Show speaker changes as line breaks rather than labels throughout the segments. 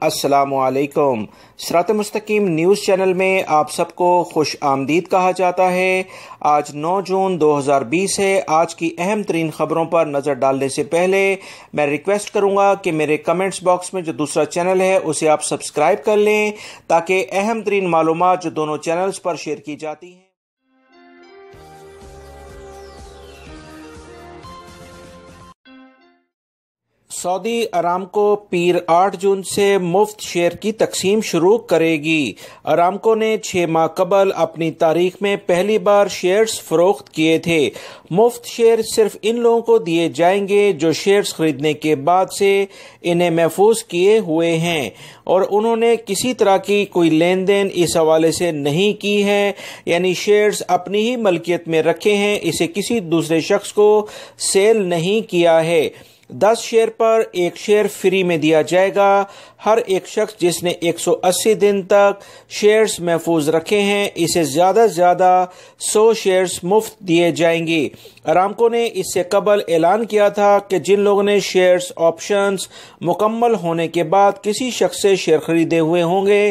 السلام علیکم۔ صراط مستقیم نیوز چینل میں آپ سب کو خوش آمدید کہا جاتا ہے۔ آج 9 جون 2020 ہے۔ آج کی اہم ترین خبروں پر نظر ڈالنے سے پہلے میں ریکویسٹ کروں گا کہ میرے کمنٹس باکس میں جو دوسرا چینل ہے اسے آپ سبسکرائب کر لیں تاکہ اہم ترین معلومات جو دونوں چینلز پر شیئر کی جاتی ہیں۔ سعودی ارامکو پیر 8 جون سے مفت شیئر کی تقسیم شروع کرے گی۔ ارامکو نے 6 ماہ قبل اپنی تاریخ میں پہلی بار شیئرز فروخت کیے تھے۔ مفت شیئر صرف ان لوگوں کو دیے جائیں گے جو شیئرز خریدنے کے بعد سے انہیں محفوظ کیے ہوئے ہیں اور انہوں نے کسی طرح کی کوئی لین دین اس حوالے سے نہیں کی ہے، یعنی شیئرز اپنی ہی ملکیت میں رکھے ہیں، اسے کسی دوسرے شخص کو سیل نہیں کیا ہے۔ 10 شیئر پر 1 شیئر فری میں دیا جائے گا۔ ہر ایک شخص جس نے 180 دن تک شیئرز محفوظ رکھے ہیں اسے زیادہ سے زیادہ 100 شیئرز مفت دیے جائیں گے۔ ارامکو نے اس سے قبل اعلان کیا تھا کہ جن لوگوں نے شیئرز آپشنز مکمل ہونے کے بعد کسی شخص سے شیئر خریدے ہوئے ہوں گے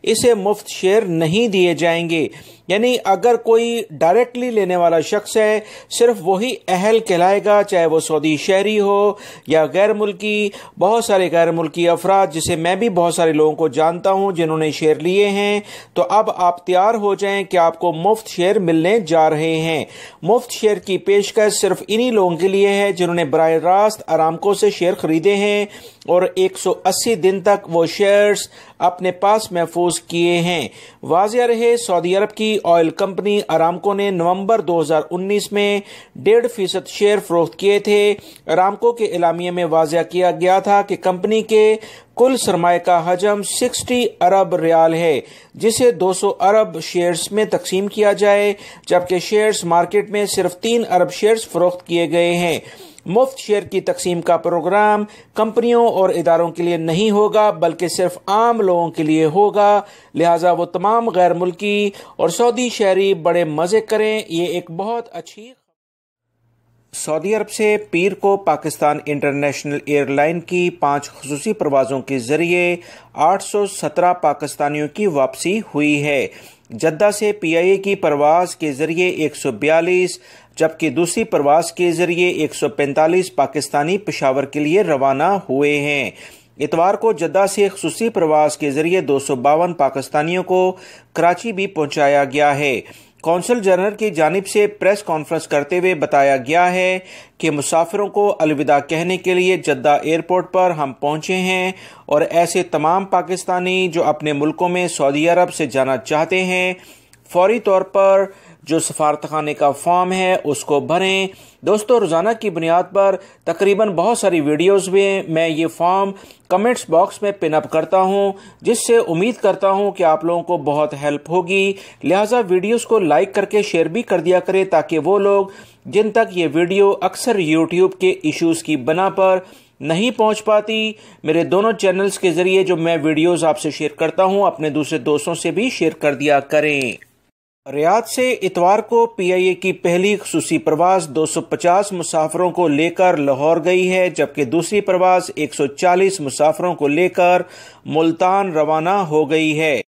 اسے مفت شیئر نہیں دیے جائیں گے، یعنی اگر کوئی ڈائریکٹلی لینے والا شخص ہے صرف وہی اہل کہلائے گا، چاہے وہ سعودی شہری ہو یا غیر ملکی۔ بہت سارے غیر ملکی افراد جسے میں بھی بہت سارے لوگوں کو جانتا ہوں جنہوں نے شیئر لیے ہیں، تو اب آپ تیار ہو جائیں کہ آپ کو مفت شیئر ملنے جا رہے ہیں۔ مفت شیئر کی پیشکش صرف انہی لوگوں کے لیے ہے جنہوں نے براہ راست ارامکو سے شیئر خریدے ہیں اور 180 دن تک وہ شیئرز اپنے پاس محفوظ کیے ہیں۔ واضح رہے، سعودی عرب کی آئل کمپنی ارامکو نے نومبر 2019 میں 1.5% شیئر فروخت کیے تھے۔ ارامکو کے اعلامیے میں واضح کیا گیا تھا کہ کمپنی کے کل سرمایہ کا حجم 60 ارب ریال ہے، جسے 200 ارب شیئرز میں تقسیم کیا جائے، جبکہ شیئرز مارکیٹ میں صرف 3 ارب شیئرز فروخت کیے گئے ہیں۔ مفت شیئر کی تقسیم کا پروگرام کمپنیوں اور اداروں کے لیے نہیں ہوگا بلکہ صرف عام لوگوں کے لیے ہوگا، لہٰذا وہ تمام غیر ملکی اور سعودی شہری بڑے مزے کریں۔ یہ ایک بہت اچھی سعودی عرب سے پیر کو پاکستان انٹرنیشنل ایئر لائن کی 5 خصوصی پروازوں کے ذریعے 817 پاکستانیوں کی واپسی ہوئی ہے۔ جدہ سے پی آئی اے کی پرواز کے ذریعے 142 جبکہ دوسری پرواز کے ذریعے 145 پاکستانی پشاور کے لیے روانہ ہوئے ہیں۔ اتوار کو جدہ سے خصوصی پرواز کے ذریعے 252 پاکستانیوں کو کراچی بھی پہنچایا گیا ہے۔ کونسل جنرل کی جانب سے پریس کانفرنس کرتے ہوئے بتایا گیا ہے کہ مسافروں کو الوداع کہنے کے لیے جدہ ایئرپورٹ پر ہم پہنچے ہیں اور ایسے تمام پاکستانی جو اپنے ملکوں میں سعودی عرب سے جانا چاہتے ہیں فوری طور پر جو سفارتخانے کا فارم ہے اس کو بھریں۔ دوستو، روزانہ کی بنیاد پر تقریباً بہت ساری ویڈیوز میں یہ فارم کمنٹس باکس میں پن اپ کرتا ہوں، جس سے امید کرتا ہوں کہ آپ لوگوں کو بہت ہیلپ ہوگی، لہٰذا ویڈیوز کو لائک کر کے شیئر بھی کر دیا کریں تاکہ وہ لوگ جن تک یہ ویڈیو اکثر یوٹیوب کے ایشوز کی بنا پر نہیں پہنچ پاتی، میرے دونوں چینلز کے ذریعے جو میں ویڈیوز آپ سے شیئر کرتا ہوں اپنے دوسرے دوستوں سے بھی شیئر کر دیا کریں۔ ریاض سے اتوار کو پی آئی اے کی پہلی خصوصی پرواز 250 مسافروں کو لے کر لاہور گئی ہے، جبکہ دوسری پرواز 140 مسافروں کو لے کر ملتان روانہ ہو گئی ہے۔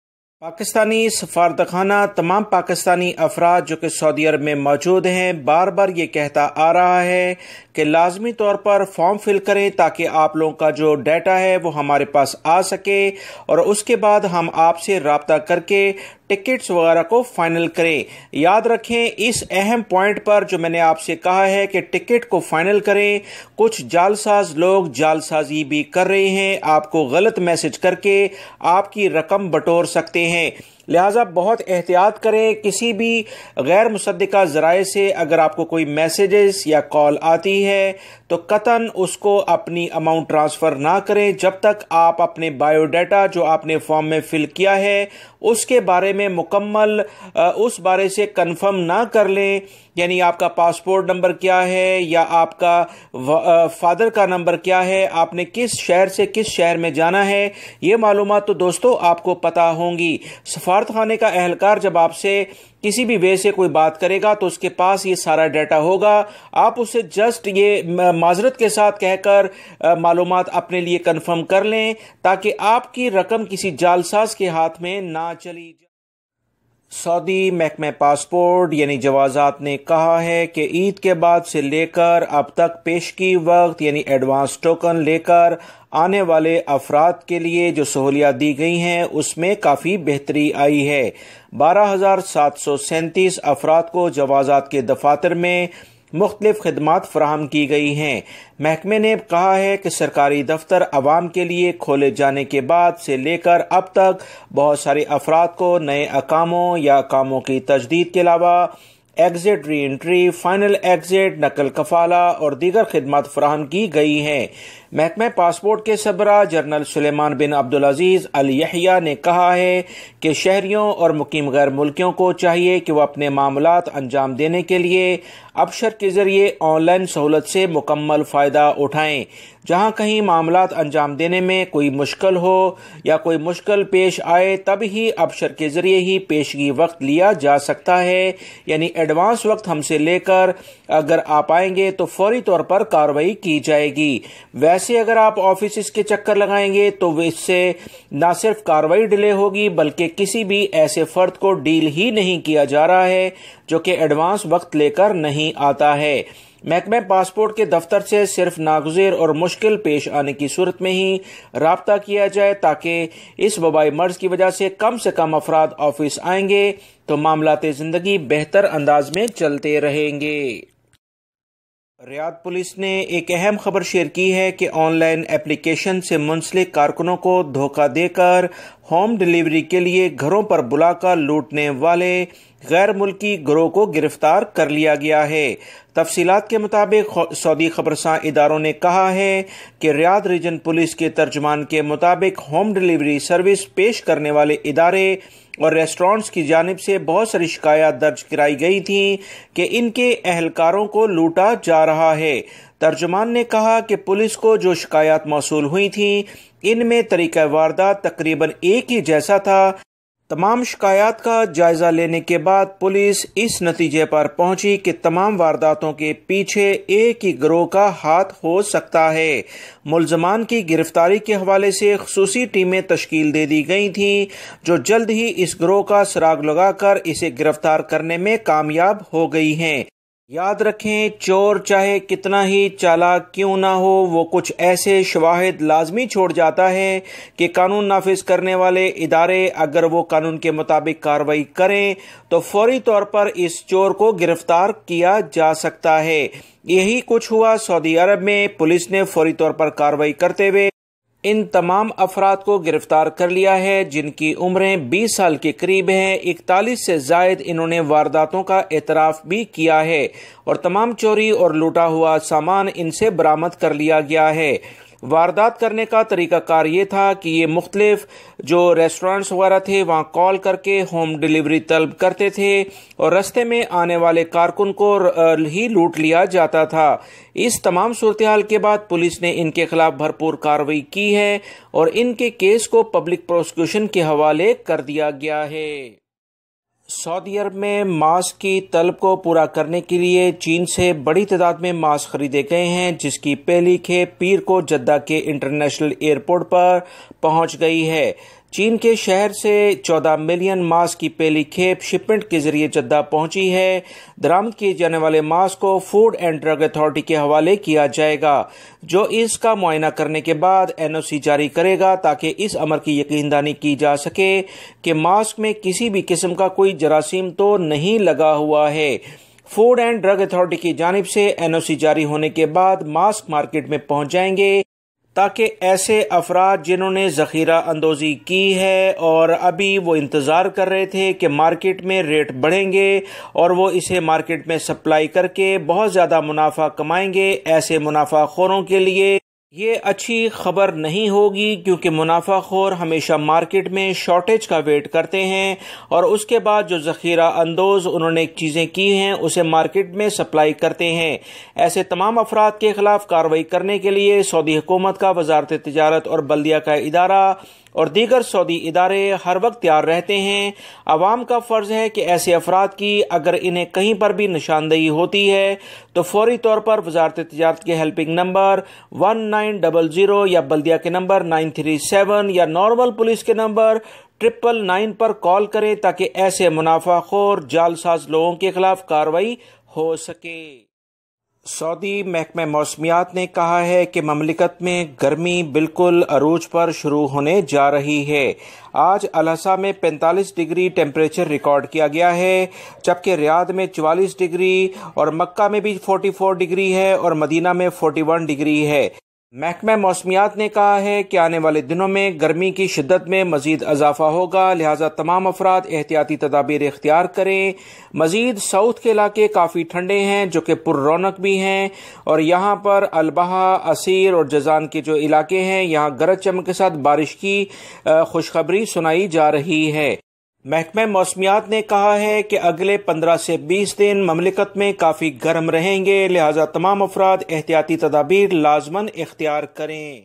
پاکستانی سفارتخانہ تمام پاکستانی افراد جو کہ سعودی عرب میں موجود ہیں بار بار یہ کہتا آ رہا ہے کہ لازمی طور پر فارم فل کریں تاکہ آپ لوگوں کا جو ڈیٹا ہے وہ ہمارے پاس آ سکے اور اس کے بعد ہم آپ سے رابطہ کر کے ٹکٹس وغیرہ کو فائنل کریں۔ یاد رکھیں اس اہم پوائنٹ پر جو میں نے آپ سے کہا ہے کہ ٹکٹ کو فائنل کریں، کچھ جعلساز لوگ جعلسازی بھی کر رہے ہیں، آپ کو غلط میسج کر کے آپ کی رقم بٹور سکتے ہیں، لہٰذا بہت احتیاط کریں۔ کسی بھی غیر مصدقہ ذرائع سے اگر آپ کو کوئی میسیجز یا کال آتی ہے تو قطعاً اس کو اپنی اماؤنٹ ٹرانسفر نہ کریں جب تک آپ اپنے بایو ڈیٹا جو آپ نے فارم میں فل کیا ہے اس کے بارے میں مکمل اس بارے سے کنفرم نہ کر لیں، یعنی آپ کا پاسپورٹ نمبر کیا ہے یا آپ کا فادر کا نمبر کیا ہے، آپ نے کس شہر سے کس شہر میں جانا ہے، یہ معلومات تو دوستو آپ کو پتہ ہوں گی۔ سفارت خانے کا اہلکار جب آپ سے کسی بھی وے سے کوئی بات کرے گا تو اس کے پاس یہ سارا ڈیٹا ہوگا. آپ اسے جسٹ یہ معذرت کے ساتھ کہہ کر معلومات اپنے لیے کنفرم کر لیں تاکہ آپ کی رقم کسی جعلساز کے ہاتھ میں نہ چلی جائے. سعودی محکمہ پاسپورٹ یعنی جوازات نے کہا ہے کہ عید کے بعد سے لے کر اب تک پیشگی وقت یعنی ایڈوانس ٹوکن لے کر آنے والے افراد کے لیے جو سہولیات دی گئی ہیں اس میں کافی بہتری آئی ہے. 12,737 افراد کو جوازات کے دفاتر میں مختلف خدمات فراہم کی گئی ہیں. محکمے نے کہا ہے کہ سرکاری دفتر عوام کے لیے کھولے جانے کے بعد سے لے کر اب تک بہت سارے افراد کو نئے اقاموں یا اقاموں کی تجدید کے علاوہ ایگزٹ ری انٹری، فائنل ایگزٹ، نقل کفالہ اور دیگر خدمات فراہم کی گئی ہیں. محکمہ پاسپورٹ کے سربراہ جنرل سلیمان بن عبدالعزیز الیحییٰ نے کہا ہے کہ شہریوں اور مقیم غیر ملکیوں کو چاہیے کہ وہ اپنے معاملات انجام دینے کے لیے ابشر کے ذریعے آن لائن سہولت سے مکمل فائدہ اٹھائیں. جہاں کہیں معاملات انجام دینے میں کوئی مشکل ہو یا کوئی مشکل پیش آئے تب ہی ابشر کے ذریعے ہی پیشگی وقت لیا جا سکتا ہے، یعنی ایڈوانس وقت ہم سے لے کر اگر آپ آئیں گے تو فوری طور پر کارروائی کی جائے گی. ویسے اگر آپ آفیسز کے چکر لگائیں گے تو اس سے نہ صرف کارروائی ڈیلے ہوگی بلکہ کسی بھی ایسے فرد کو ڈیل ہی نہیں کیا جا رہا ہے جو کہ ایڈوانس وقت لے کر نہیں آتا ہے. محکمہ پاسپورٹ کے دفتر سے صرف ناگزیر اور مشکل پیش آنے کی صورت میں ہی رابطہ کیا جائے تاکہ اس وبائی مرض کی وجہ سے کم افراد آفس آئیں گے تو معاملات زندگی بہتر انداز میں چلتے رہیں گے. ریاض پولیس نے ایک اہم خبر شیئر کی ہے کہ آن لائن اپلیکیشن سے منسلک کارکنوں کو دھوکہ دے کر ہوم ڈیلیوری کے لیے گھروں پر بلا کر لوٹنے والے غیر ملکی گروہ کو گرفتار کر لیا گیا ہے. تفصیلات کے مطابق سعودی خبرساں اداروں نے کہا ہے کہ ریاض ریجن پولیس کے ترجمان کے مطابق ہوم ڈیلیوری سروس پیش کرنے والے ادارے اور ریسٹورانٹس کی جانب سے بہت ساری شکایات درج کرائی گئی تھیں کہ ان کے اہلکاروں کو لوٹا جا رہا ہے. ترجمان نے کہا کہ پولیس کو جو شکایات موصول ہوئی تھیں ان میں طریقہ واردات تقریباً ایک ہی جیسا تھا. تمام شکایات کا جائزہ لینے کے بعد پولیس اس نتیجے پر پہنچی کہ تمام وارداتوں کے پیچھے ایک ہی گروہ کا ہاتھ ہو سکتا ہے. ملزمان کی گرفتاری کے حوالے سے خصوصی ٹیمیں تشکیل دے دی گئی تھیں جو جلد ہی اس گروہ کا سراغ لگا کر اسے گرفتار کرنے میں کامیاب ہو گئی ہیں. یاد رکھیں، چور چاہے کتنا ہی چالاک کیوں نہ ہو وہ کچھ ایسے شواہد لازمی چھوڑ جاتا ہے کہ قانون نافذ کرنے والے ادارے اگر وہ قانون کے مطابق کارروائی کریں تو فوری طور پر اس چور کو گرفتار کیا جا سکتا ہے. یہی کچھ ہوا سعودی عرب میں. پولیس نے فوری طور پر کارروائی کرتے ہوئے ان تمام افراد کو گرفتار کر لیا ہے جن کی عمریں 20 سال کے قریب ہیں. 41 سے زائد انہوں نے وارداتوں کا اعتراف بھی کیا ہے اور تمام چوری اور لوٹا ہوا سامان ان سے برآمد کر لیا گیا ہے. واردات کرنے کا طریقہ کار یہ تھا کہ یہ مختلف جو ریسٹورانٹس وغیرہ تھے وہاں کال کر کے ہوم ڈیلیوری طلب کرتے تھے اور رستے میں آنے والے کارکن کو ہی لوٹ لیا جاتا تھا. اس تمام صورتحال کے بعد پولیس نے ان کے خلاف بھرپور کارروائی کی ہے اور ان کے کیس کو پبلک پروسیکیوشن کے حوالے کر دیا گیا ہے. سعودی عرب میں ماسک کی طلب کو پورا کرنے کے لیے چین سے بڑی تعداد میں ماسک خریدے گئے ہیں جس کی پہلی کھیپ پیر کو جدہ کے انٹرنیشنل ایئرپورٹ پر پہنچ گئی ہے. چین کے شہر سے 14 ملین ماسک کی پہلی کھیپ شپمنٹ کے ذریعے جدہ پہنچی ہے. درآمد کیے جانے والے ماسک کو فوڈ اینڈ ڈرگ اتھارٹی کے حوالے کیا جائے گا جو اس کا معائنہ کرنے کے بعد NOC جاری کرے گا تاکہ اس امر کی یقین دہانی کی جا سکے کہ ماسک میں کسی بھی قسم کا کوئی جراثیم تو نہیں لگا ہوا ہے. فوڈ اینڈ ڈرگ اتھارٹی کی جانب سے NOC جاری ہونے کے بعد ماسک مارکیٹ میں پہنچ جائیں گے تاکہ ایسے افراد جنہوں نے ذخیرہ اندوزی کی ہے اور ابھی وہ انتظار کر رہے تھے کہ مارکیٹ میں ریٹ بڑھیں گے اور وہ اسے مارکیٹ میں سپلائی کر کے بہت زیادہ منافع کمائیں گے، ایسے منافع خوروں کے لیے یہ اچھی خبر نہیں ہوگی کیونکہ منافع خور ہمیشہ مارکیٹ میں شارٹیج کا ویٹ کرتے ہیں اور اس کے بعد جو ذخیرہ اندوز انہوں نے چیزیں کی ہیں اسے مارکیٹ میں سپلائی کرتے ہیں. ایسے تمام افراد کے خلاف کارروائی کرنے کے لیے سعودی حکومت کا وزارت تجارت اور بلدیہ کا ادارہ اور دیگر سعودی ادارے ہر وقت تیار رہتے ہیں۔ عوام کا فرض ہے کہ ایسے افراد کی اگر انہیں کہیں پر بھی نشاندہی ہوتی ہے تو فوری طور پر وزارت تجارت کے ہیلپنگ نمبر 1900 یا بلدیہ کے نمبر 937 یا نارمل پولیس کے نمبر 999 پر کال کریں تاکہ ایسے منافع خور جعلساز لوگوں کے خلاف کارروائی ہو سکے۔ سعودی محکمہ موسمیات نے کہا ہے کہ مملکت میں گرمی بالکل عروج پر شروع ہونے جا رہی ہے۔ آج الاحسا میں 45 ڈگری ٹیمپریچر ریکارڈ کیا گیا ہے، جبکہ ریاض میں 44 ڈگری اور مکہ میں بھی 44 ڈگری ہے اور مدینہ میں 41 ڈگری ہے۔ محکمہ موسمیات نے کہا ہے کہ آنے والے دنوں میں گرمی کی شدت میں مزید اضافہ ہوگا، لہٰذا تمام افراد احتیاطی تدابیر اختیار کریں۔ مزید ساؤتھ کے علاقے کافی ٹھنڈے ہیں جو کہ پر رونق بھی ہیں، اور یہاں پر البہا، عسیر اور جازان کے جو علاقے ہیں یہاں گرج چمک کے ساتھ بارش کی خوشخبری سنائی جا رہی ہے۔ محکمہ موسمیات نے کہا ہے کہ اگلے 15 سے 20 دن مملکت میں کافی گرم رہیں گے، لہٰذا تمام افراد احتیاطی تدابیر لازماً اختیار کریں۔